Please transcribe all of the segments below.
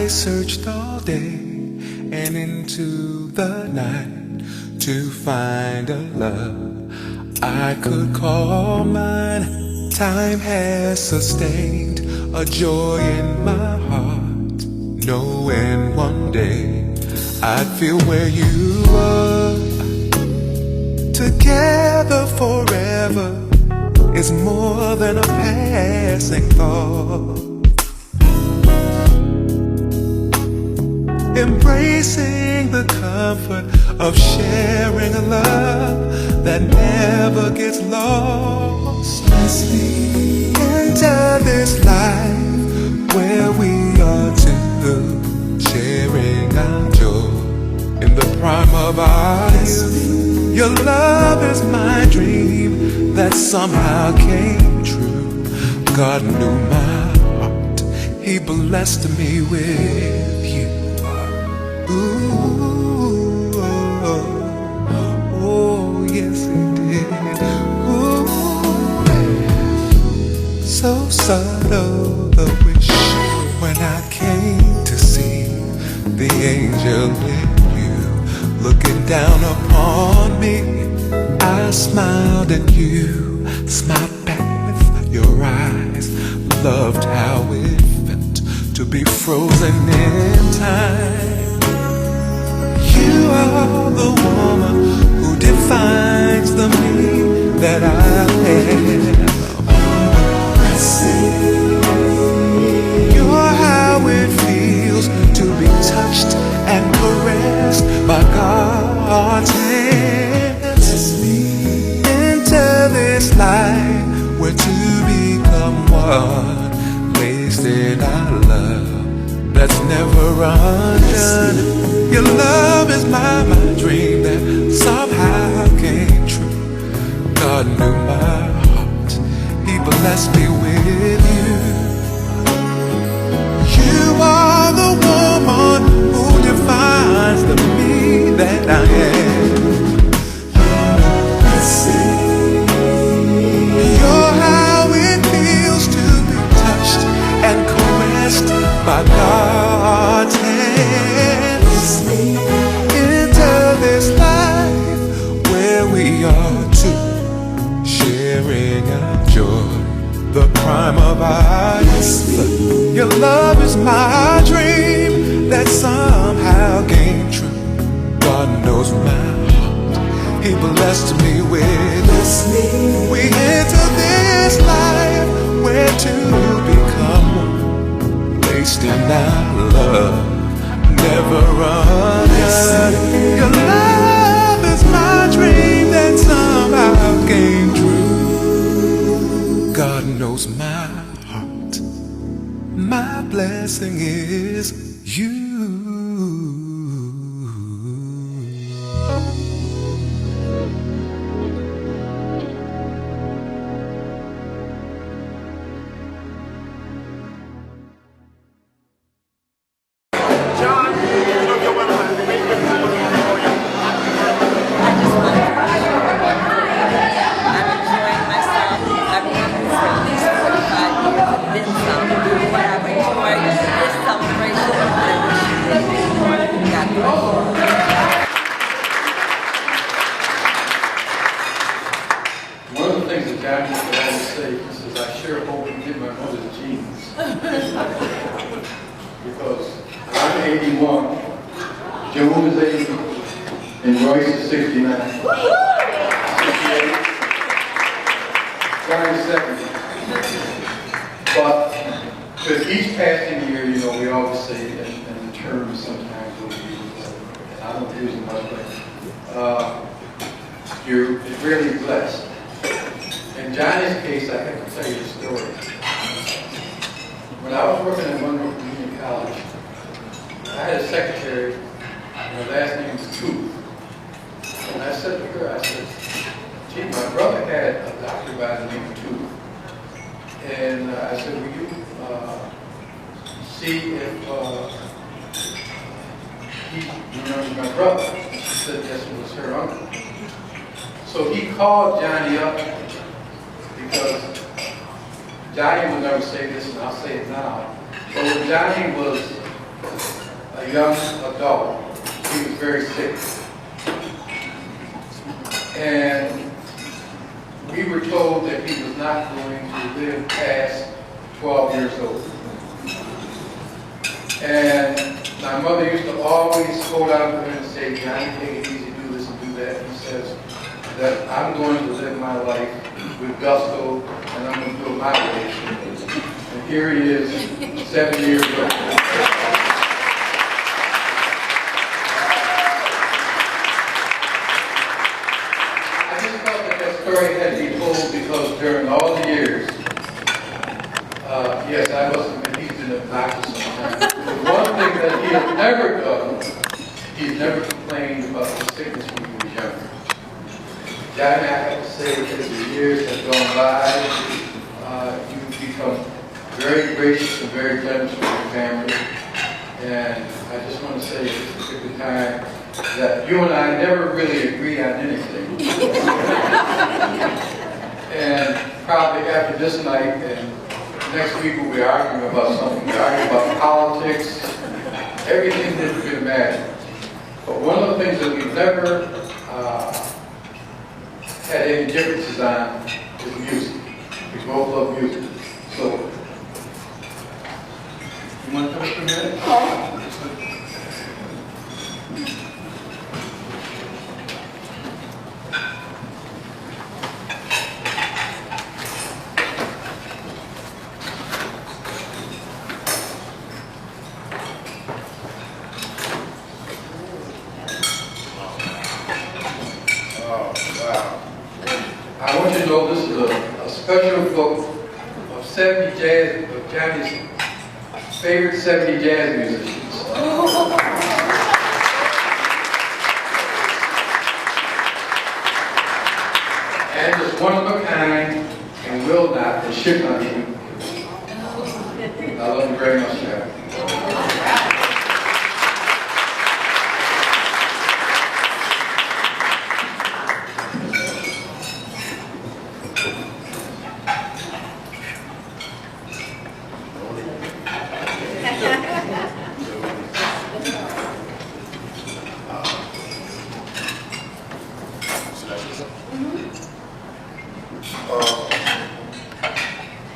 I searched all day and into the night to find a love I could call mine. Time has sustained a joy in my heart, knowing one day I'd feel where you are. Together forever is more than a passing thought. Embracing the comfort of sharing a love that never gets lost. Let's be into this life where we are two, sharing our joy in the prime of our youth. Your love is my dream that somehow came true. God knew my heart, He blessed me with you. Ooh, oh, yes He did. Ooh, so subtle the wish when I came to see the angel in you looking down upon me. I smiled and you smiled back with your eyes. Loved how it felt to be frozen in time. You are the woman who defines the me that I am. I see you're how it feels to be touched and caressed by God's hands. Into this life where two become one, placed in our love that's never undone. Your love is my dream that somehow came true. God knew my heart, He blessed me with you. You are the woman who defines the me that I am. You're how it feels to be touched and caressed by God's hand. Into this life where we are two, sharing our joy, the prime of our youth. Your love is my dream that somehow came true. God knows my heart, He blessed me with this. We enter this life where two become one, placed in our love, never undone. Your love is my dream that somehow came true. God knows my heart, my blessing is you. Because I'm 81, Joan is 80, and Royce is 69. 68, Johnny's 70. But with each passing year, you know, we always say, and the term sometimes will be, and I don't use it much, but you're really blessed. In Johnny's case, I have to tell you a story. When I was working at Monroe Community College, I had a secretary, and her last name was Juke. And I said to her, I said, gee, my brother had a doctor by the name of Juke. And I said, will you see if he remembers my brother? And she said, yes, it was her uncle. So he called Johnny up because Johnny will never say this, and I'll say it now. But when Johnny was a young adult. He was very sick. And we were told that he was not going to live past 12 years old. And my mother used to always hold out to him and say, Johnny, take it easy, do this and do that. He says that I'm going to live my life with gusto and I'm going to do it my way. And here he is, 7 years old. I just felt that that story had to be told because during all the years, yes, I must admit he's been obnoxious sometimes. The one thing that he has never done, he's never complained about the sickness when he was younger. Johnny, I have to say that as the years have gone by, you've become very gracious and very generous with your family. And I just want to say at this particular time that you and I never really agree on anything. And probably after this night and next week we'll be arguing about something. We'll argue about politics, everything that you can imagine. But one of the things that we've never had any differences on is music. We both love music. So, you want to come up for a minute? I want you to know this is a special book of 70 jazz, of Johnny's favorite 70 jazz musicians. And it's one of a kind and will not and should not be. I love you very much, Johnny.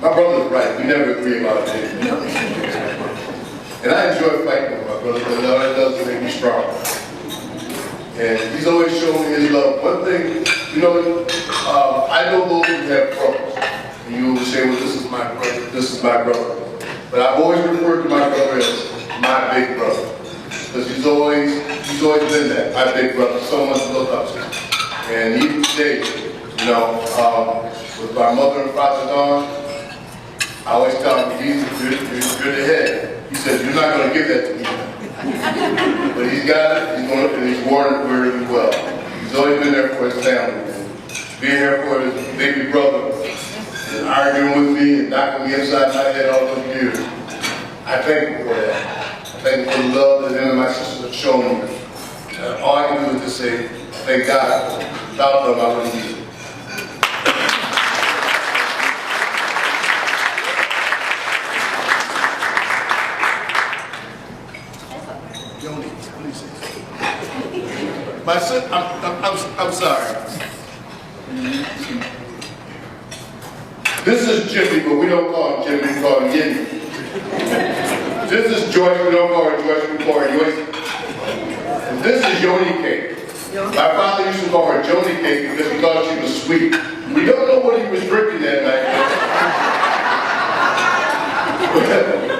My brother's right. We never agree about anything. And I enjoy fighting with my brother because all that does is make me stronger. And he's always shown me his love. One thing, you know, I know those who have brothers. And you will say, well, this is my brother, this is my brother. But I've always referred to my brother as my big brother. Because he's always been that, my big brother, someone to look up to. And even today, you know, with my mother and father gone, I always tell him, you're the head. He said, you're not going to give that to me. But he's got it, he's going to, and he's worn it really well. He's always been there for his family. And being here for his baby brother, and arguing with me and knocking me inside my head all those years. I thank him for that. I thank him for the love that him and my sisters have shown me. And all I can do is just say, thank God. Without them, I wouldn't be here. Johnnie, please. My son, I'm sorry. This is Jimmy, but we don't call him Jimmy, we call him Yimmy. This is Joyce, we don't call her Joyce, we call her Joyce. And this is Johnnie cake. My father used to call her Johnnie cake because he thought she was sweet. We don't know what he was drinking that night.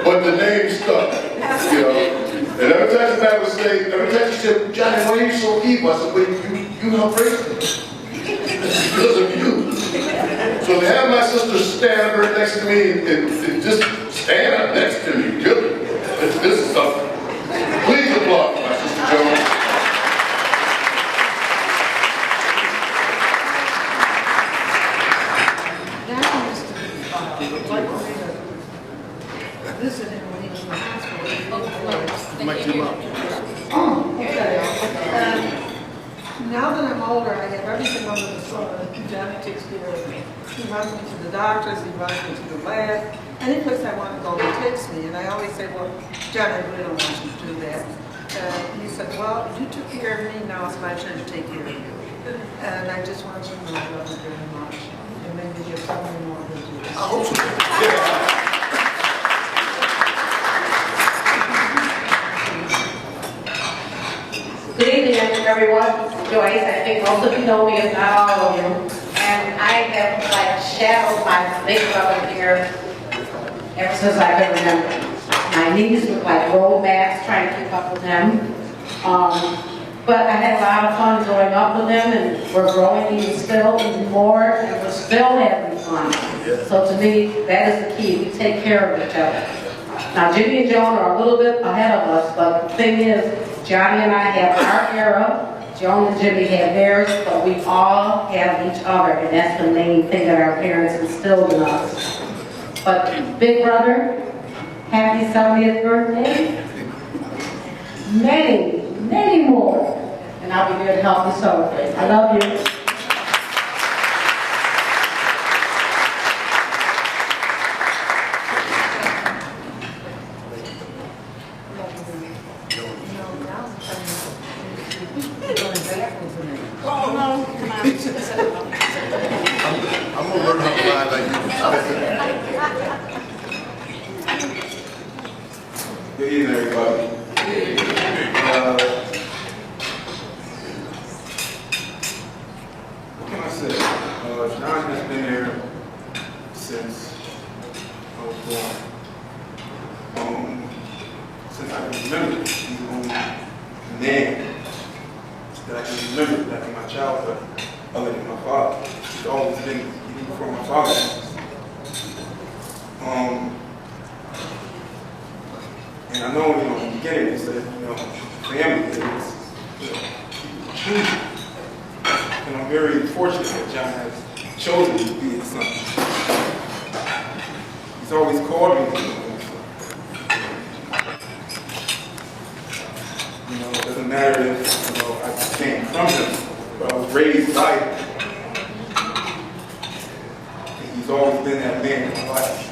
But the name stuck, you know. And every time the man would say, every time she said, Johnny, why are you so evil? I said, well, you helped raise me. Because of you. So to have my sister stand up right next to me and just stand up next to me, really, this is something. Please applaud for my sister Joan. Visit him when he was in the hospital. Might do up. Now that I'm older, I have everything under the sun. Johnnie takes care of me. He runs me to the doctors, he runs me to the lab. Any place I want to go, he takes me. And I always say, well, Johnny, we don't want you to do that. He said, well, you took care of me, now it's my turn to take care of you. And I just want you to know I love you very much. And maybe you're something more than you. I hope so. Good evening, everyone. Joyce, I think most of you know me, if not all of you. And I have like shadowed my big brother here ever since I can remember. My knees look like road maps trying to keep up with him. But I had a lot of fun growing up with him, and we're growing even still even more, and we're still having fun. So to me, that is the key. We take care of each other. Now, Jimmy and Joan are a little bit ahead of us, but the thing is, Johnny and I have our era, Joan and Jimmy have theirs, but we all have each other, and that's the main thing that our parents instilled in us. But big brother, happy 70th birthday. Many, many more. And I'll be there to help you celebrate. I love you. I'm gonna learn how to lie like you. Good evening, everybody. What can I say? John has been there since I was born. Since I can remember, he's the only name that I can remember back in my childhood, other than my father. He's always been, even before my father. And I know, in the beginning, they said, family is, choosing. And I'm very fortunate that John has chosen to be his son. He's always called me his son. It doesn't matter if, I came from him, but I was raised by him. And he's always been that man in my life.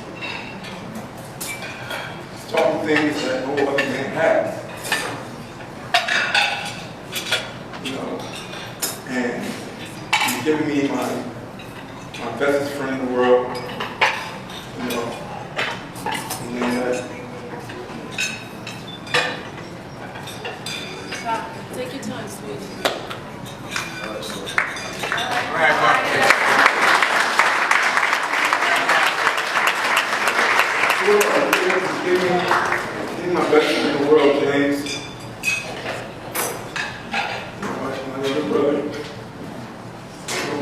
Taught me things that no other man has. And he's given me my bestest friend in the world. And take your time, sweetie. Give me my best friend in the world, James. My little brother.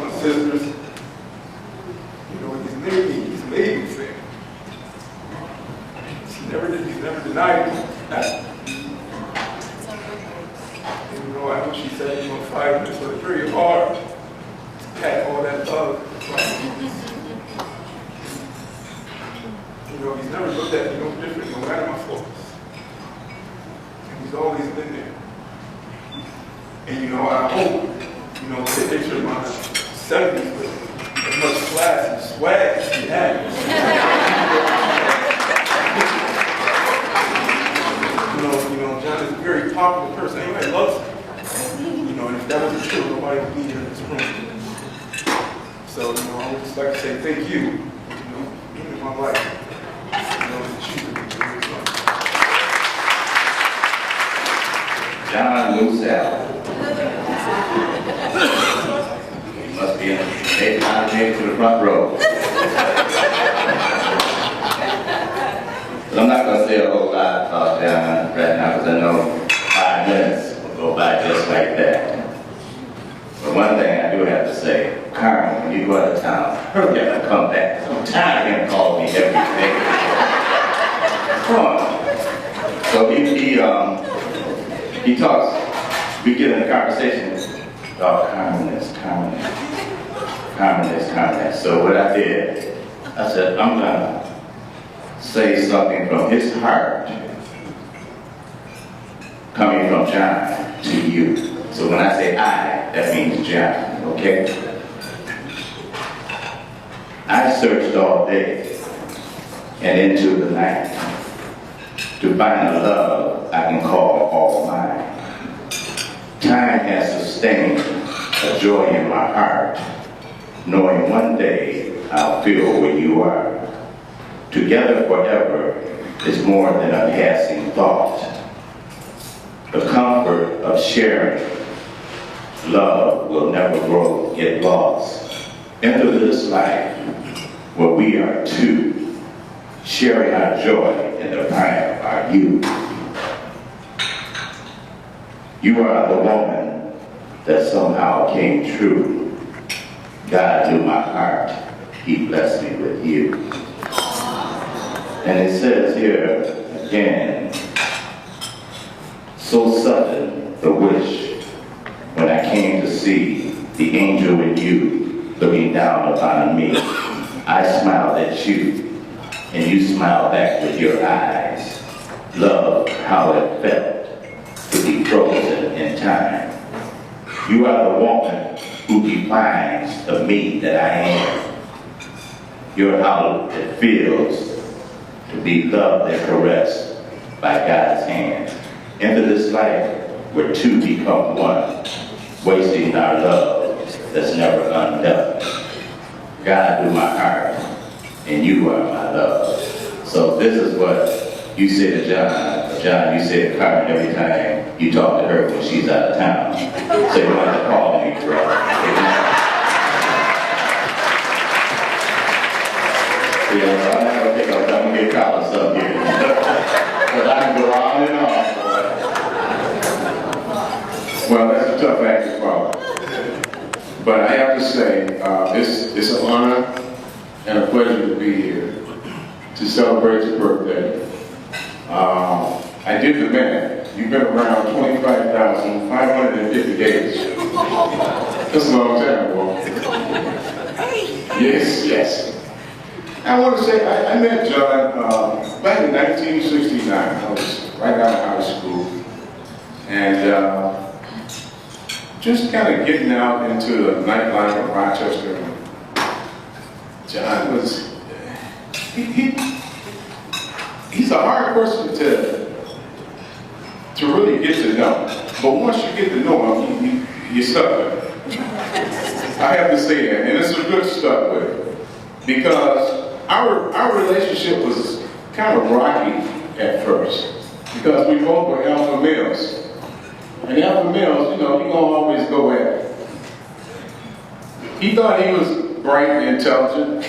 My sisters. He's made me. He's made me fair. He's never denied me. I know she said, 5 minutes, but it's very hard to pack all that love. He's never looked at me no different, no matter my faults. And he's always been there. And I hope, to picture my 70s with as much class and swag as he had. John is a very popular person. Everybody loves him. And if that wasn't true, nobody would be here in this room. So, I would just like to say thank you, in my life. John Lucelle. He must be in the to the front row. But I'm not going to say a whole lot about John right now because I know 5 minutes will go by just like that. But one thing I do have to say, Carmen, when you go out of town, hurry up and come back. I'm tired of him calling me every day. Come on. So he talks, we get in a conversation about Carmen. So what I did, I said, I'm gonna say something from his heart, coming from John to you. So when I say I, that means John, okay? I searched all day and into the night to find a love I can call all mine. Time has sustained a joy in my heart, knowing one day I'll feel where you are. Together forever is more than a passing thought. The comfort of sharing love will never get lost. Into this life where we are two, sharing our joy in the prime of our youth. You are the woman that somehow came true. God knew my heart, He blessed me with you. And it says here again, so sudden the wish when I came to see the angel in you looking down upon me. I smiled at you, and you smiled back with your eyes. Love, how it felt to be frozen in time. You are the woman who defines the me that I am. You're how it feels to be loved and caressed by God's hand. Into this life where two become one, wasting our love that's never undone. God knew my heart, and you are my love. So this is what you say to John. John, you say to Carmen every time you talk to her when she's out of town. So you want to call me, bro. Yeah, I never think I'm going to get caught or something here. But I can go on and on, boy. Well, that's a tough act to follow. But I have to say, it's an honor and a pleasure to be here to celebrate your birthday. I did the math. You've been around 25,550 days. That's a long time, boy. Yes. I want to say, I met John back in 1969. I was right out of high school. And just kind of getting out into the nightlife of Rochester. John was, he's a hard person to really get to know. But once you get to know him, you're stuck with him. I have to say that, and it's a good stuck with him. Because our relationship was kind of rocky at first. Because we both were alpha males. And alpha males, you know, you're going to always go at it. He thought he was bright and intelligent.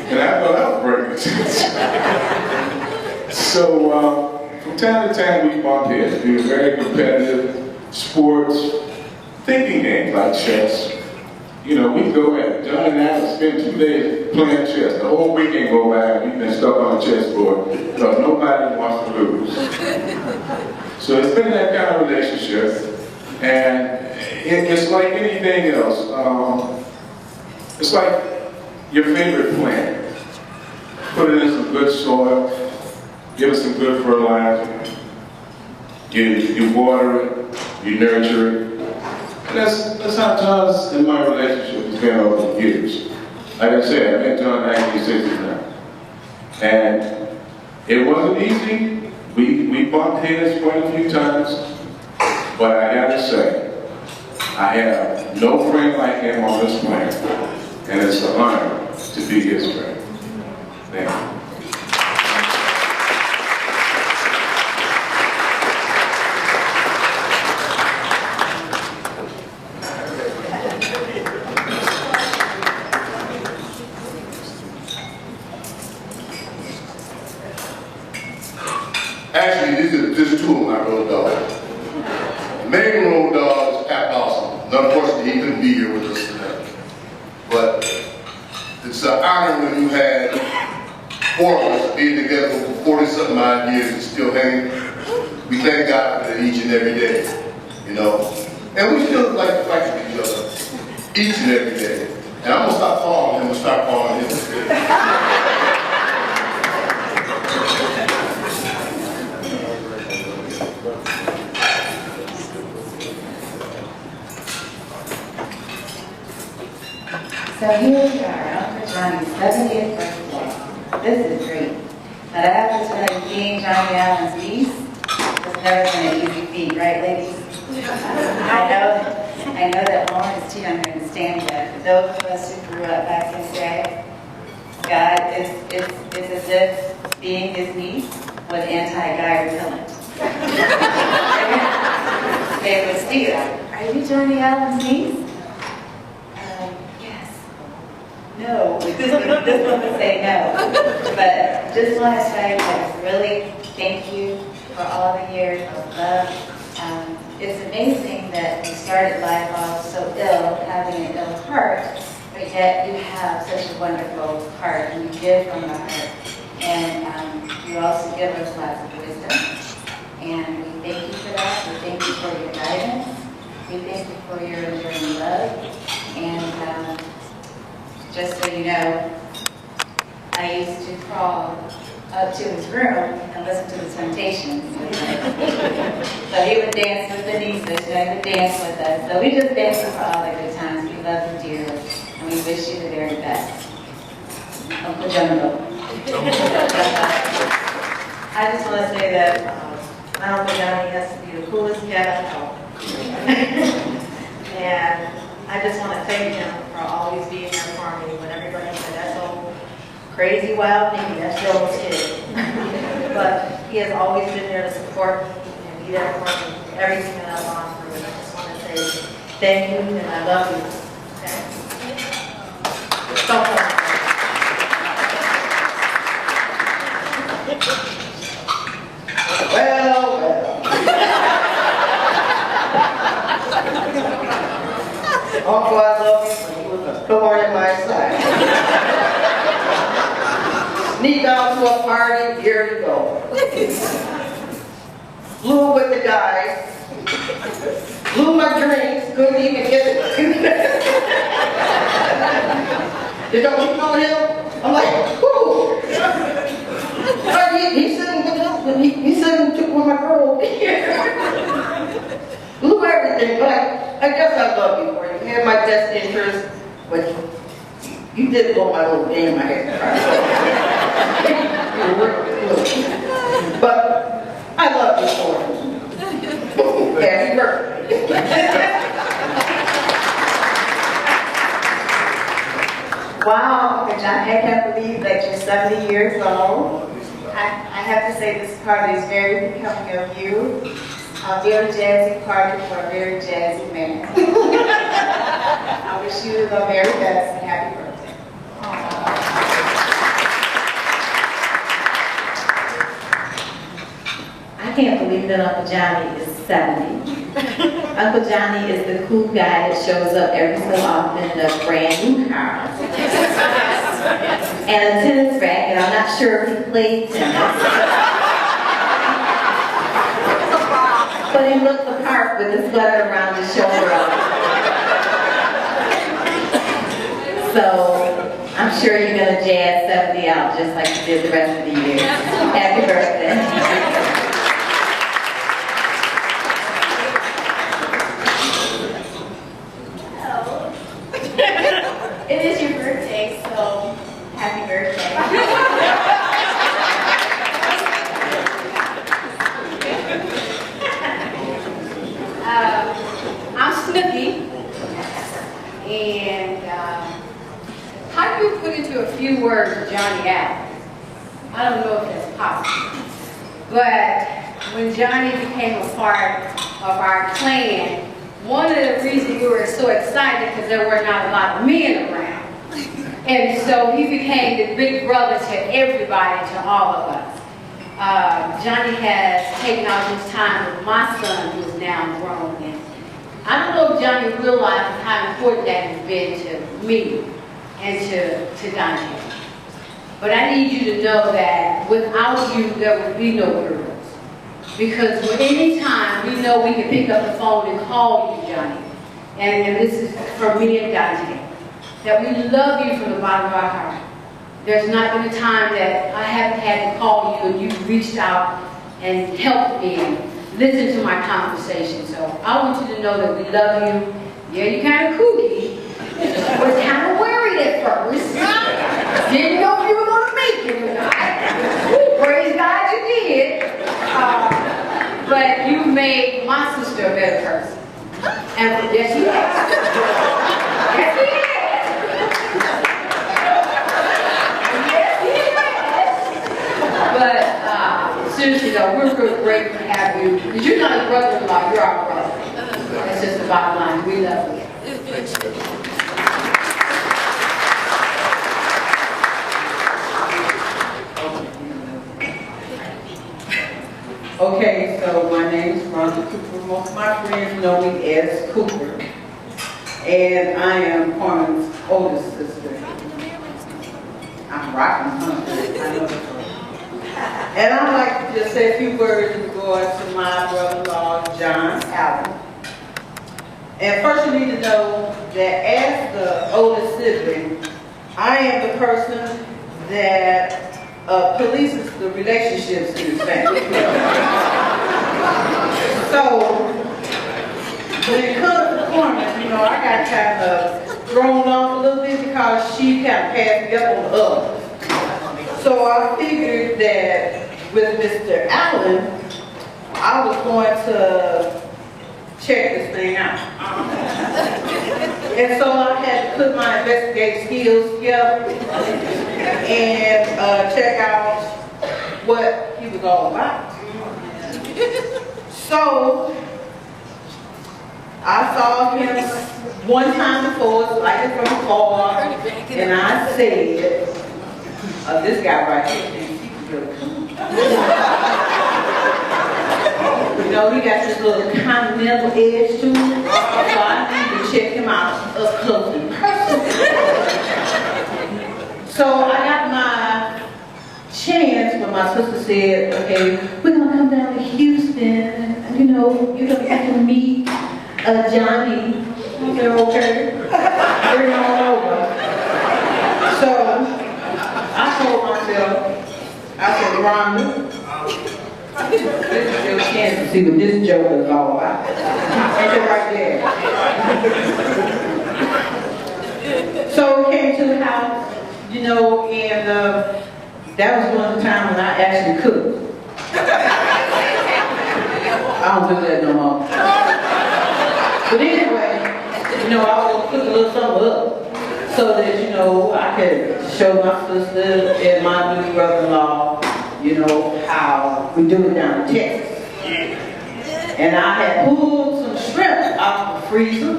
And I thought I was bright and intelligent. So, from time to time we bumped heads. We were very competitive, sports, thinking games like chess. You know, we'd go at it. John and I would spend 2 days playing chess. The whole weekend go by and we've been stuck on a chessboard because nobody wants to lose. So it's been that kind of relationship. And it's like anything else. It's like your favorite plant. Put it in some good soil, give it some good fertilizer, you water it, you nurture it. And that's how John's in my relationship has been over the years. Like I said, I met John in 1969. And it wasn't easy. We bumped heads quite a few times. But I gotta say, I have no friend like him on this planet. And it's an honor to be his friend. Thank you. Actually, there's two of my road dogs. The main road dog is Pat Dawson. Unfortunately, he couldn't be here with us today. But it's an honor when you had four of us being together for 40-something odd years and still hanging. We thank God for that each and every day, you know. And we still like to fight with each other each and every day. And I'm going to stop calling him and start calling him. So here we are, Uncle Johnny's 70th birthday. This is great. But I have to tell you, being Johnny Allen's niece has never been an easy feat, right, ladies? I know that Lauren is too young to understand that. For those of us who grew up back in the day, God, it's as if being his niece was anti-guy repellent. They would steer. Are you Johnny Allen's niece? Yes. No. This one would say no. But just want to say that really thank you for all the years of love. It's amazing that you started life off so ill, having an ill heart, but yet you have such a wonderful heart, and you give from the heart. And you also give us lots of wisdom. And we thank you for that. We thank you for your guidance. We thank you for your enduring love. And just so you know, I used to crawl up to his room and listen to the Temptations. So he would dance with the nieces, and he would dance with us. So we just thank you for all the good times. We love you dearly, and we wish you the very best. Uncle Jumbo. I just want to say that my Uncle Johnny has to be the coolest cat I know. And I just want to thank him for always being there for me when everybody said, that's old, crazy, wild Nikki, that's Joe's kid. But he has always been there to support me and be there for me everything that I've gone through. And I just want to say thank you and I love you. Okay? So far. Well. Uncle, I love you when he was a thorn in my side. Sneaked out to a party years ago. Flew with the guys. Blew my drinks. Couldn't even get it. You know him? I'm like, whoo! He's sitting with us, but he's sitting with my girl over here. Blew everything, but I guess I love you for it. You had my best interest, but you did blow my little game in my head. But I love you for it. Happy birthday. Wow, John, I can't believe that you're 70 years old. I have to say this party is very becoming of you. A very jazzy party for a very jazzy man. I wish you the very best and happy birthday. I can't believe that Uncle Johnny is 70. Uncle Johnny is the cool guy that shows up every so often in a brand new car. And a tennis racket. I'm not sure if he played tennis. But he looked the part with the sweater around his shoulder. So I'm sure you're going to jazz 70 out just like you did the rest of the year. Happy birthday. It is your birthday, so happy birthday. I'm Snooky, and how do you put into a few words Johnny Allen? I don't know if that's possible, but when Johnny became a part of our clan, one of the reasons we were so excited because there were not a lot of men around. And so he became the big brother to everybody, to all of us. Johnny has taken out his time with my son, who is now grown. And I don't know if Johnny realizes how important that has been to me and to Dante. But I need you to know that without you, there would be no girls. Because any time we know we can pick up the phone and call you, Johnny. And this is for me and Dante. That we love you from the bottom of our heart. There's not been a time that I haven't had to call you and you've reached out and helped me and listened to my conversation. So I want you to know that we love you. Yeah, you're kind of kooky. Was kind of worried at first. Didn't know if you were going to make it or not. made my sister a better person. And yes, he has. Yes, he has. But seriously though, we're real grateful to have you. Because you're not a brother-in-law, you're our brother. That's just the bottom line. We love you. Okay, so my name is Rhonda Cooper. Most of my friends know me as Cooper. And I am Carmen's oldest sister. I'm rocking, huh? I know. And I'd like to just say a few words in regards to my brother-in-law, John Allen. And first you need to know that as the oldest sibling, I am the person that polices the relationships in the family. So, when it comes to Carmen, you know, I got kind of thrown off a little bit because she kind of passed me up on the others. So I figured that with Mr. Allen, I was going to check this thing out. And so I had to put my investigative skills together and check out what he was all about. So I saw him one time before, like from afar, and I said, this guy right here, he's really cool. You know, he got this little continental edge to him, so I need to check him out up close and personal. So I got my chance when my sister said, okay, we're gonna come down to Houston, and you know, you're gonna have to meet Johnnie. I said, okay, bring on over. So I told myself, I said, Rhonda, this is your chance to see what this joke is all about. And they're right there. So we came to the house, you know, and that was one of the times when I actually cooked. I don't do that no more. But anyway, you know, I was gonna cook a little something up so that, you know, I could show my sister and my new brother-in-law, you know, how we do it down in Texas. And I had pulled some shrimp out of the freezer,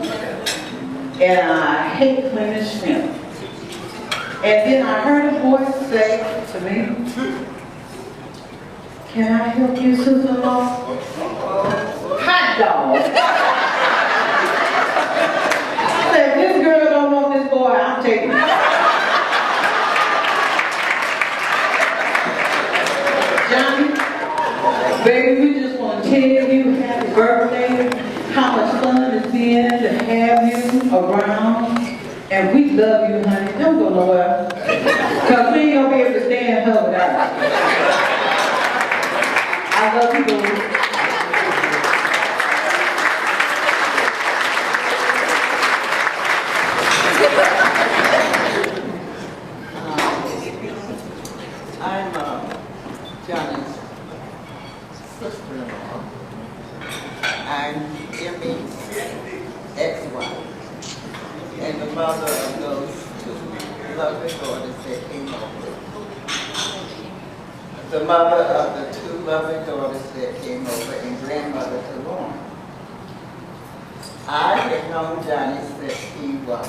and I hate cleaning shrimp. And then I heard a voice say to me, can I help you, sister-in-law? Hot dog. I said, this girl don't want this boy, I'm taking it. Johnnie, baby, we just want to tell you happy birthday, how much fun it's been to have you around, and we love you, honey. Don't go nowhere, because we ain't going to be able to stand her without you. I love you, baby. I'm Johnnie's sister-in-law. I'm Emmy's ex-wife and the mother of those two lovely daughters that came over. The mother of the two lovely daughters that came over and grandmother to Lauren. I had known Johnnie since he was,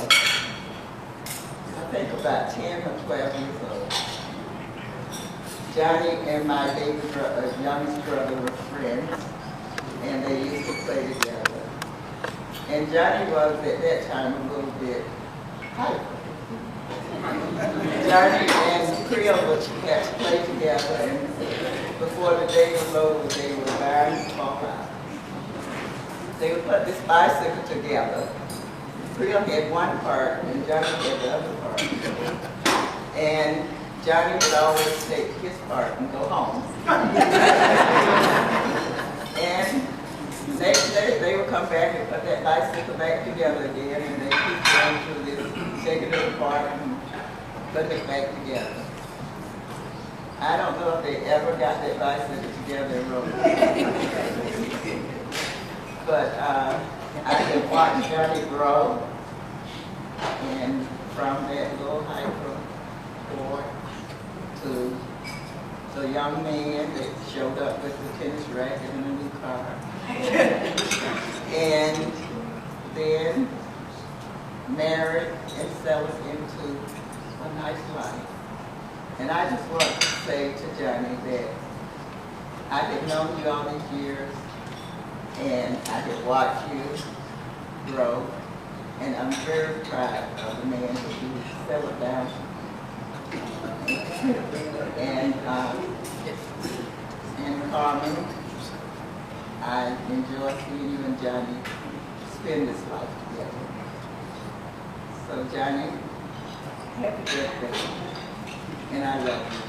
I think, about 10 or 12 years old. Johnnie and my baby brother, youngest brother, were friends, and they used to play together. And Johnnie was at that time a little bit hyper. Johnnie and Creole would have to play together, and before the day was over, they would learn to fall out. They would put this bicycle together. Creole had one part, and Johnnie had the other part. And Johnnie would always take his part and go home. And next day, they would come back and put that bicycle back together again, and they keep going through this, taking it apart and putting it back together. I don't know if they ever got that bicycle together and rode it. but I have watched Johnnie grow, and from that little hyper boy to the young man that showed up with the tennis racket and a new car. And then married and settled into a nice life. And I just want to say to Johnnie that I have known you all these years, and I have watched you grow, and I'm very proud of the man that you settled down. And Carmen, I enjoy seeing you and Johnnie spend this life together. So Johnnie, happy birthday, and I love you.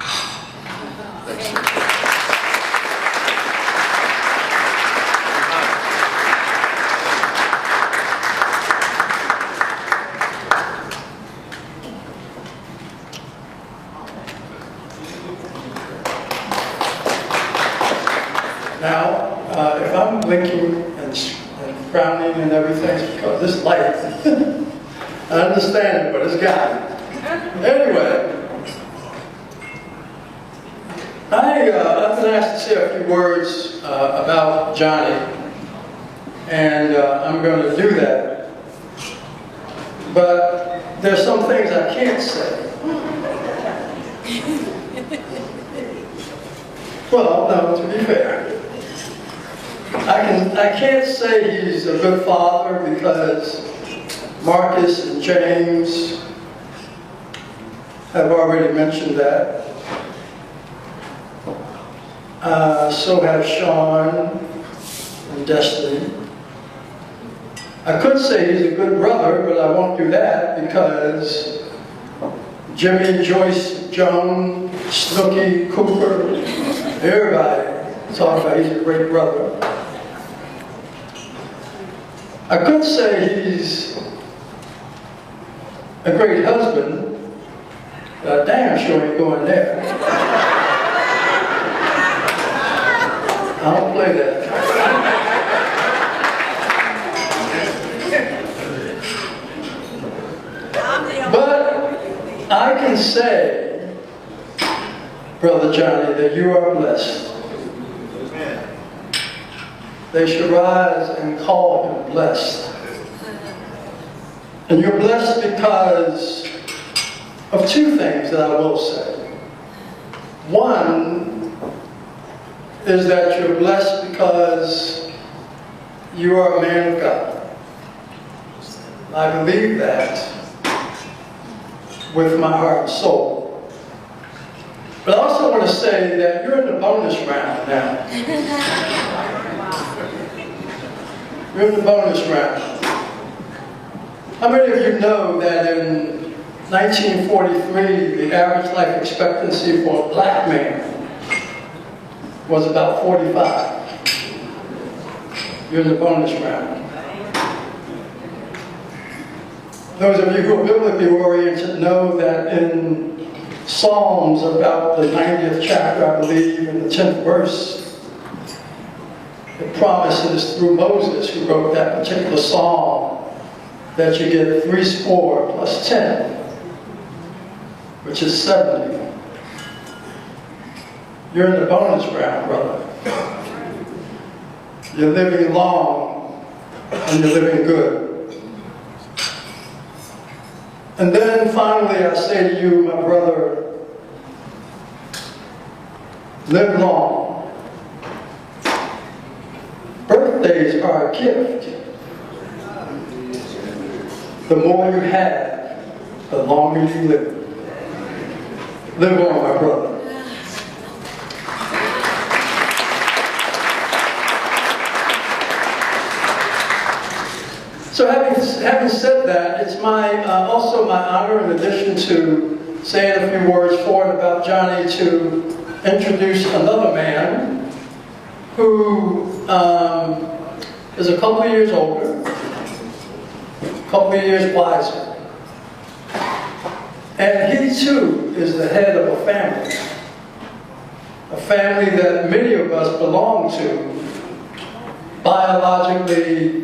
Thank you. Now, if I'm blinking and frowning and everything, it's because this light. I understand it, but it's got it. Anyway, I've been asked to say a few words about Johnnie, and I'm going to do that. But there's some things I can't say. Well, no, to be fair. I can't say he's a good father because Marcus and James have already mentioned that. So have Sean and Destiny. I could say he's a good brother, but I won't do that because Jimmy, Joyce, Joan, Snooky, Cooper, everybody talk about he's a great brother. I could say he's a great husband, but I damn sure ain't going there. I don't play that. But I can say, Brother Johnnie, that you are blessed. They should rise and call him blessed. And you're blessed because of two things that I will say. One is that you're blessed because you are a man of God. I believe that with my heart and soul. But I also want to say that you're in the bonus round now. You're in the bonus round. How many of you know that in 1943, the average life expectancy for a black man was about 45? You're in the bonus round. Those of you who are biblically oriented know that in Psalms, about the 90th chapter, I believe, in the 10th verse, it promises through Moses, who wrote that particular psalm, that you get 3 score plus 10, which is 70. You're in the bonus round, brother. You're living long and you're living good. And then finally I say to you, my brother, live long. Birthdays are a gift. The more you have, the longer you live. Live on, my brother. So having said that, it's also my honor, in addition to saying a few words for and about Johnnie, to introduce another man who is a couple of years older, a couple of years wiser. And he too is the head of a family that many of us belong to biologically,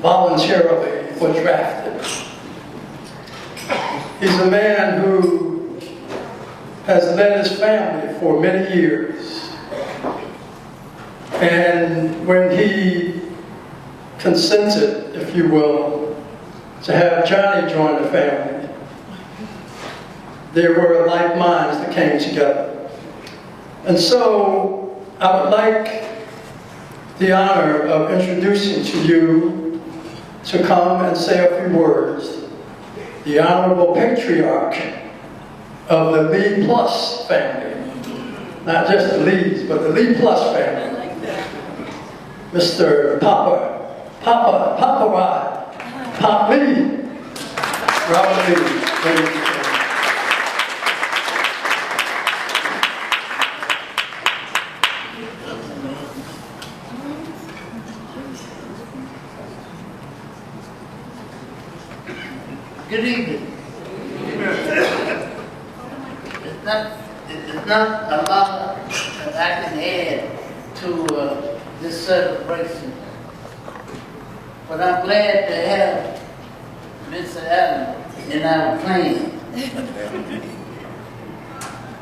voluntarily were drafted. He's a man who has led his family for many years. And when he consented, if you will, to have Johnnie join the family, there were like minds that came together. And so I would like the honor of introducing to you to come and say a few words, the Honorable Patriarch of the Lee Plus family. Not just the Lees, but the Lee Plus family. Mr. Papa Rod, Pop Lee, Robert Lee, ladies and gentlemen. Good evening. It's not a lot that I can add to this celebration, but I'm glad to have Mr. Allen in our plan.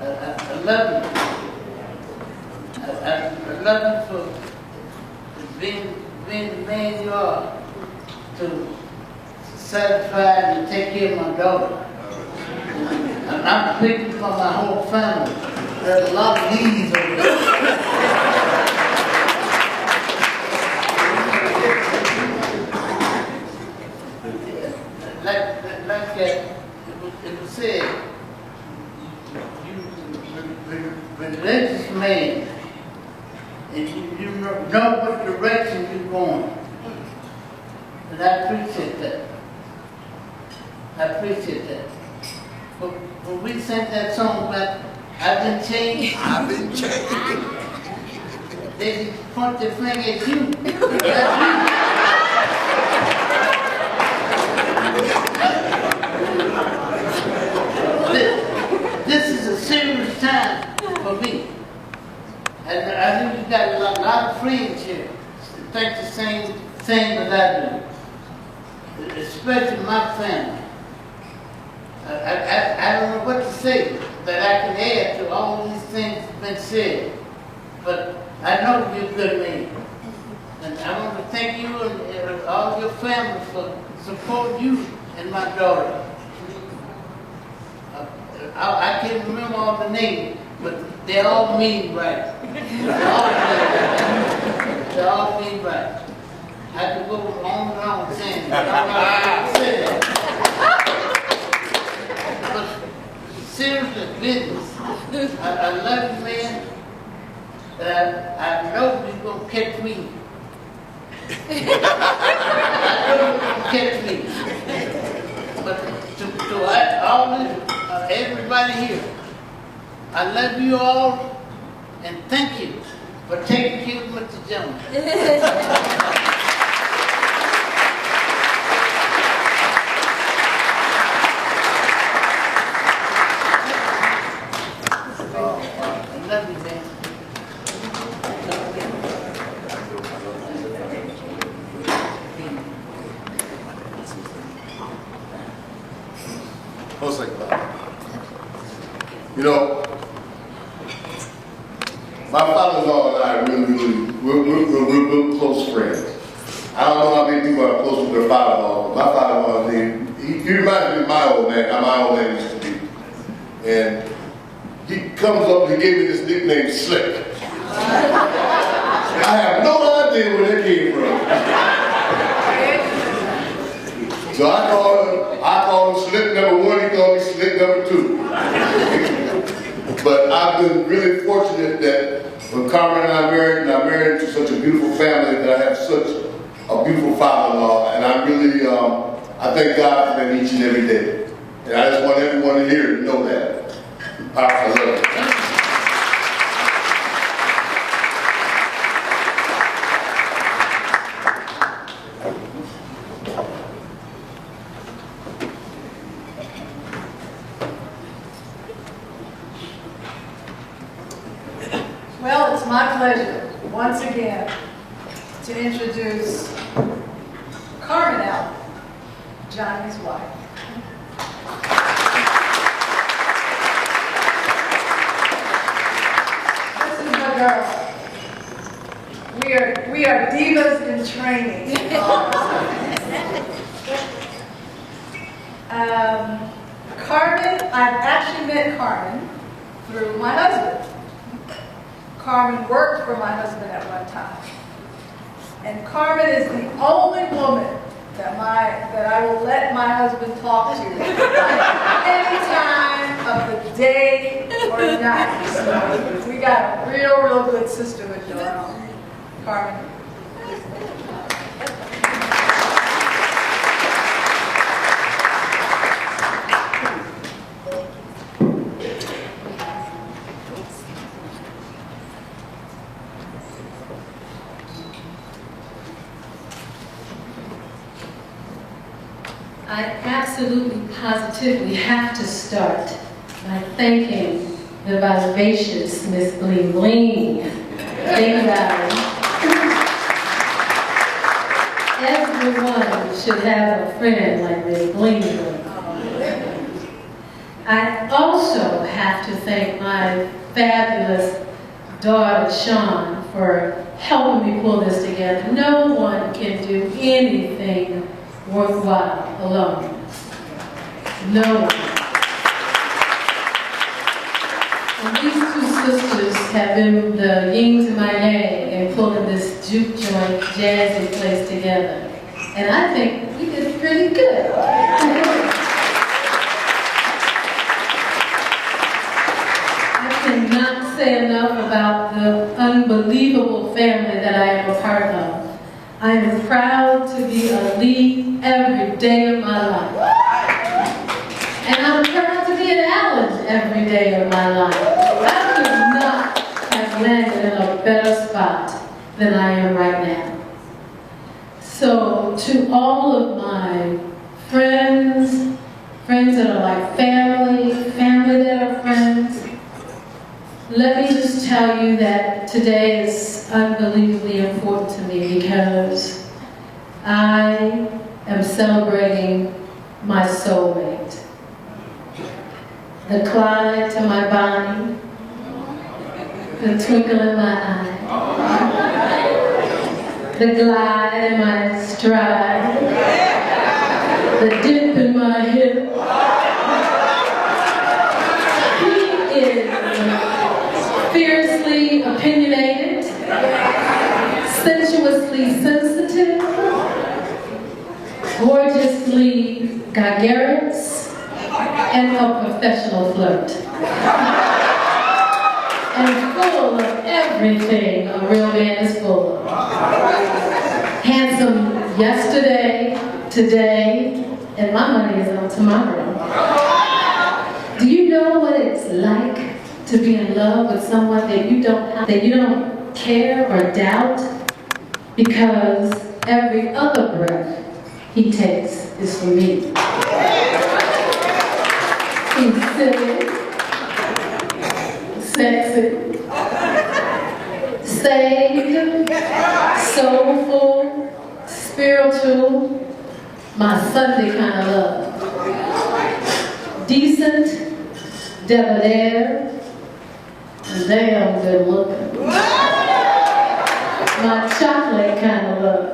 I love you. I love you for being the man you are, to satisfy and take care of my daughter. And I'm speaking for my whole family. There's a lot of needs over there. Like it was said, you're a religious man, and you know what direction you're going. And I appreciate that. I appreciate that. But when we sang that song about I've been changed, I've been changed. They point their finger at you. This is a serious time for me. And I know you got a lot of friends here that think the same thing that I do, especially my family. I don't know what to say that I can add to all these things that have been said, but I know you're a good man. And I want to thank you and all your family for supporting you and my daughter. I can't remember all the names, but they all mean right. They all mean right. I could go on and on saying that. I don't know how to say that. But seriously, business. I love you, man. I know you're going to catch me. I know you're going to catch me. But to all this, everybody here, I love you all, and thank you for taking care of Mr. Jones. You know, my father-in-law and I we're real close friends. I don't know how many people are close with their father-in-law, but my father-in-law, he reminds me of my old man, how my old man used to be. And he comes up and he gave me this nickname, Slick. I have no idea where that came from. So I call him Slick number 1, he called me Slick number 2. But I've been really fortunate that when Carmen and I married to such a beautiful family, that I have such a beautiful father-in-law, and I really, I thank God for them each and every day. And I just want everyone here to know that. I love it. Well, it's my pleasure, once again, to introduce Carmen Allen, Johnny's wife. This is my girl. We are divas in training. Carmen, I've actually met Carmen through my husband. Carmen worked for my husband at one time. And Carmen is the only woman that I will let my husband talk to any time of the day or night. So we got a real good sisterhood going on. Carmen. I absolutely, positively have to start by thanking the vivacious Miss Bling Bling. Think about it. Everyone should have a friend like Miss Bling Bling. I also have to thank my fabulous daughter, Sean, for helping me pull this together. No one can do anything worthwhile alone. No one. And these two sisters have been the yin to my yang in pulling this juke joint jazzy place together. And I think we did pretty good. I cannot say enough about the unbelievable family that I am a part of. I am proud to be a lead every day of my life. And I'm proud to be an Allen every day of my life. I could not have landed in a better spot than I am right now. So to all of my friends that are like family that are friends, let me just tell you that today is unbelievably important to me because I am celebrating my soulmate. The Clyde to my Bonnie, the twinkle in my eye, the glide in my stride, the dip in my hip. He is fiercely opinionated, sensuously sensitive, gorgeously gregarious, and a professional flirt. And full of everything a real man is full of. Handsome yesterday, today, and my money is on tomorrow. Do you know what it's like to be in love with someone that you don't care or doubt? Because every other breath he takes is for me. He's silly, sexy, saved, soulful, spiritual, my Sunday kind of love. Decent, debonair, and damn good looking. My chocolate kind of love.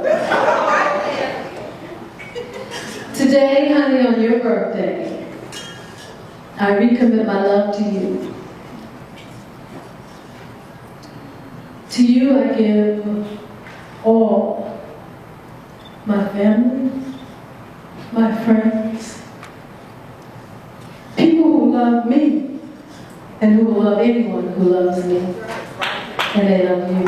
Today, honey, on your birthday, I recommit my love to you. To you I give all my family, my friends, people who love me, and who will love anyone who loves me, and they love you.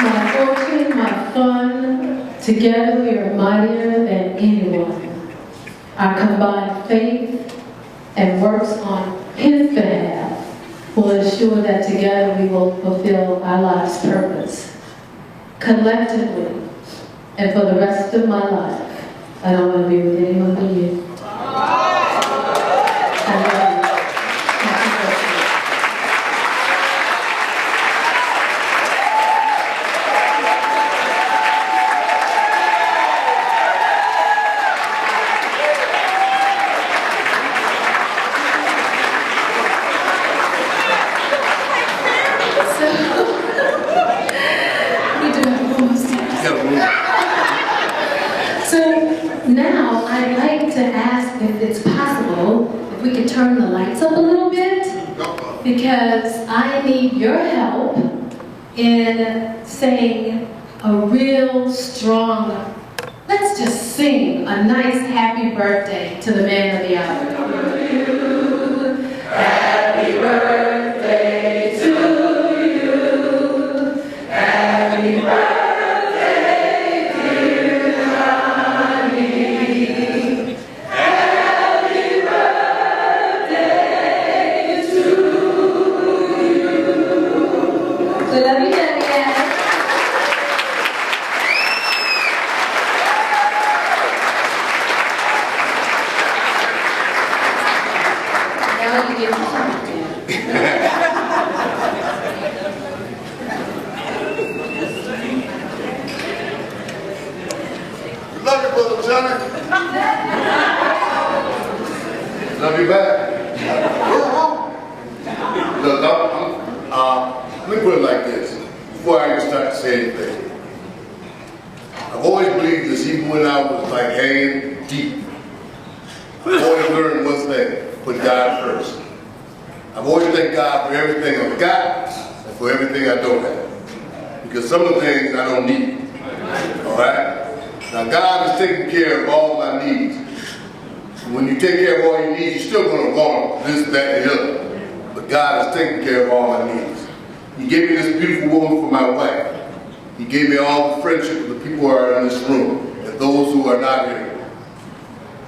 My fortune, my fun, together we are mightier than anyone. Our combined faith and works on His behalf will ensure that together we will fulfill our life's purpose. Collectively, and for the rest of my life, I don't want to be with anyone but you. I love you. Happy birthday. to ask if it's possible if we could turn the lights up a little bit, because I need your help in saying a real strong, let's just sing a nice happy birthday to the man of the hour. Happy birthday to you. Happy birthday, dear Johnny. Happy birthday to you. We love you, Johnny. Now you get Love you, Brother Johnnie. Love you back. Look, let me put it like this, before I even start to say anything. I've always believed this, even when I was like hanging deep. I've always learned one thing, put God first. I've always thanked God for everything I've got and for everything I don't have. Because some of the things I don't need. All right? Now God is taking care of all my needs. And when you take care of all your needs, you're still going to want this, that, and the other. But God is taking care of all my needs. He gave me this beautiful woman for my wife. He gave me all the friendship of the people who are in this room and those who are not here.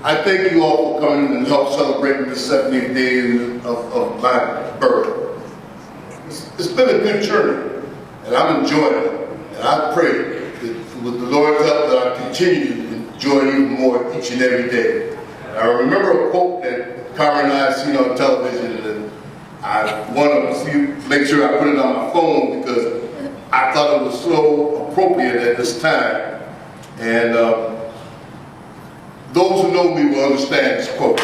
I thank you all for coming and help celebrating the 70th day of my birth. It's been a good journey, and I'm enjoying it. And I pray that with the Lord's help that I continue to enjoy it even more each and every day. And I remember a quote that Carmen and I have seen on television, and I want to make sure I put it on my phone because I thought it was so appropriate at this time. And those who know me will understand this quote.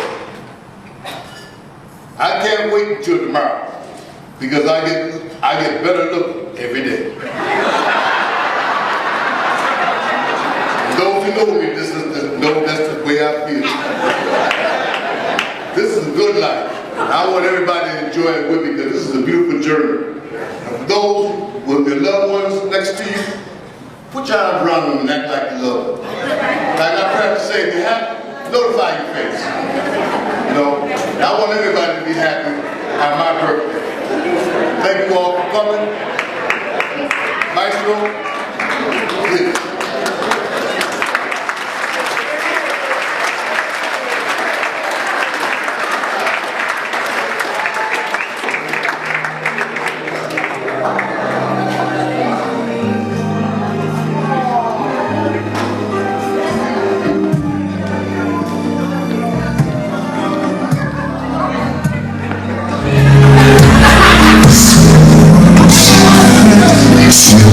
I can't wait until tomorrow because I get better looking every day. And those who know me, that's the way I feel. This is a good life. And I want everybody to enjoy it with me because this is a beautiful journey. And for those with their loved ones next to you, put your arms around them and act like you love them. Like I practice to say, if you have, notify your face. You know, and I want everybody to be happy on my birthday. Thank you all for coming. Maestro, please. It's you.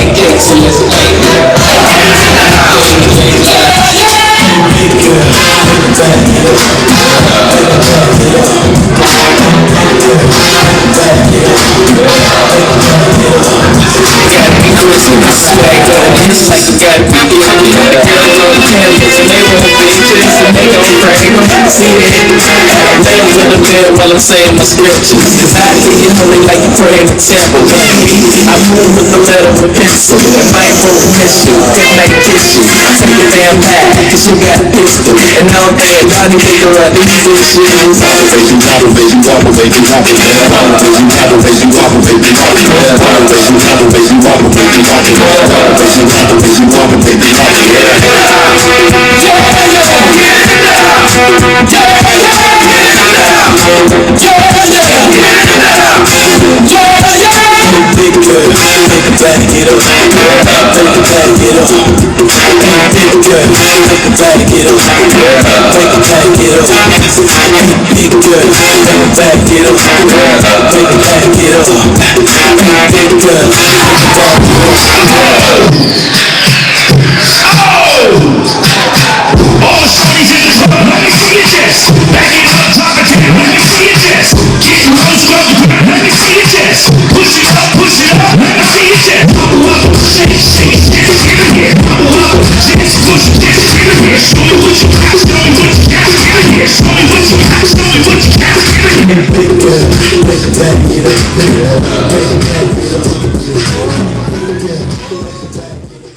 pancakes and let's make it. Gotta be Christmas, swag on, it's like you gotta be guilty. The girls on campus and they want bitches and they gon' pray. See it, lay in the bed while I'm saying my scriptures. Cause I hear you holy like you pray in the temple. I move with the letter with pencil. And my won't miss you, good night kiss you. Take your damn back, cause you got a pistol. And now I'm dead, Johnnie figure out these issues. Baby, wobble, baby, wobble, baby, wobble, baby, wobble, baby, wobble, baby, wobble, baby, wobble, wobble, baby, wobble, baby, wobble, baby, wobble, wobble, baby, wobble, baby, wobble, baby, big good, make the body get up, make the body get up. Big good, make the body get up, make the body get up. Big good, make the body get up, make the body get up. Big good, make the body get up. All the shorties in the club, let me see your chest. Back it up, drop it down, let me see your chest. Getting close to the ground, let me see your chest. Push it up, let me see your chest. Wobble, wobble, shake, shake, shake, get in here. Wobble, wobble, dance, push, dance, get in here. Show me what you got, show me what you got, get in here. Show me what you got, show me what you got, get in here. Big girl, make the body get up, make the body get up.